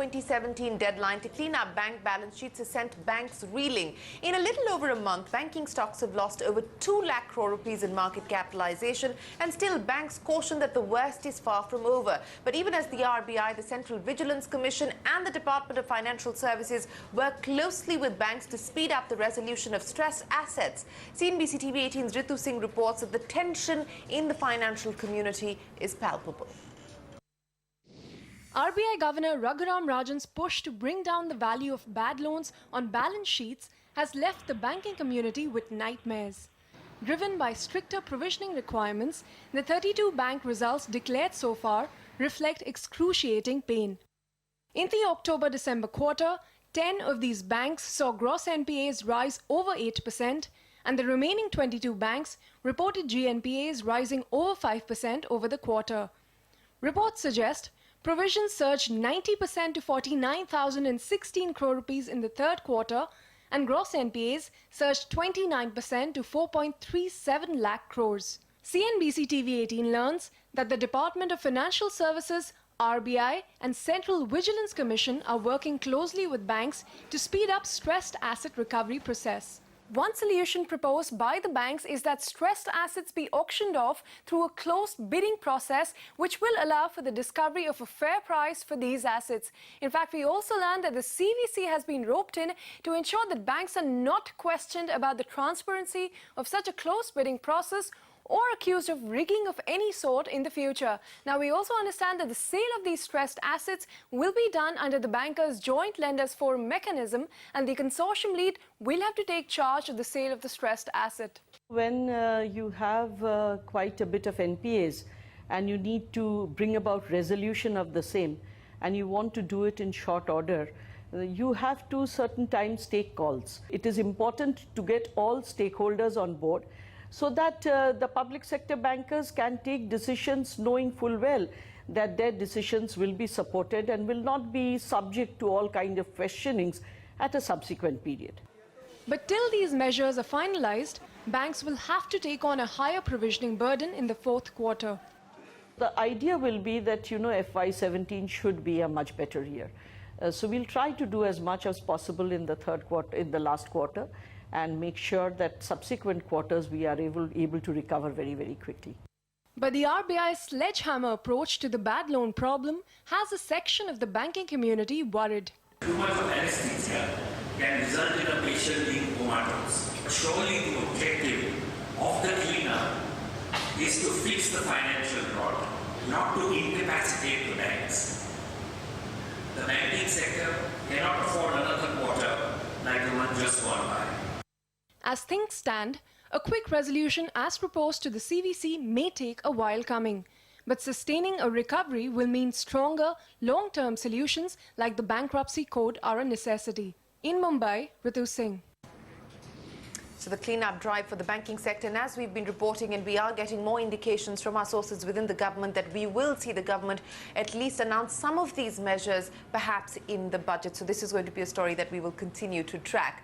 2017 deadline to clean up bank balance sheets has sent banks reeling. In a little over a month, banking stocks have lost over 2 lakh crore rupees in market capitalization, and still banks caution that the worst is far from over. But even as the RBI, the Central Vigilance Commission and the Department of Financial Services work closely with banks to speed up the resolution of stressed assets, CNBC TV 18's Ritu Singh reports that the tension in the financial community is palpable. RBI Governor Raghuram Rajan's push to bring down the value of bad loans on balance sheets has left the banking community with nightmares. Driven by stricter provisioning requirements, the 32 bank results declared so far reflect excruciating pain. In the October-December quarter, 10 of these banks saw gross NPAs rise over 8%, and the remaining 22 banks reported GNPAs rising over 5% over the quarter. Reports suggest provisions surged 90% to 49,016 crore rupees in the third quarter, and gross NPAs surged 29% to 4.37 lakh crores. CNBC TV 18 learns that the Department of Financial Services, RBI and Central Vigilance Commission are working closely with banks to speed up stressed asset recovery process. One solution proposed by the banks is that stressed assets be auctioned off through a closed bidding process, which will allow for the discovery of a fair price for these assets. In fact, we also learned that the CVC has been roped in to ensure that banks are not questioned about the transparency of such a closed bidding process or accused of rigging of any sort in the future. Now, we also understand that the sale of these stressed assets will be done under the Bankers' Joint Lenders Forum mechanism, and the consortium lead will have to take charge of the sale of the stressed asset. When you have quite a bit of NPAs and you need to bring about resolution of the same, and you want to do it in short order, you have to certain times take calls. It is important to get all stakeholders on board, so that the public sector bankers can take decisions knowing full well that their decisions will be supported and will not be subject to all kind of questionings at a subsequent period. But till these measures are finalized, banks will have to take on a higher provisioning burden in the fourth quarter. The idea will be that, FY17 should be a much better year. So we'll try to do as much as possible in the third quarter, in the last quarter, and make sure that subsequent quarters we are able to recover very, very quickly. But the RBI's sledgehammer approach to the bad loan problem has a section of the banking community worried. Too much of anesthesia can result in a patient being comatose. Surely the objective of the cleanup is to fix the financial rot, not to incapacitate the banks. The banking sector cannot afford another quarter like the one just gone by. As things stand, a quick resolution as proposed to the CVC may take a while coming. But sustaining a recovery will mean stronger, long-term solutions like the bankruptcy code are a necessity. In Mumbai, Ritu Singh. So the clean-up drive for the banking sector, and as we've been reporting, and we are getting more indications from our sources within the government that we will see the government at least announce some of these measures perhaps in the budget. So this is going to be a story that we will continue to track.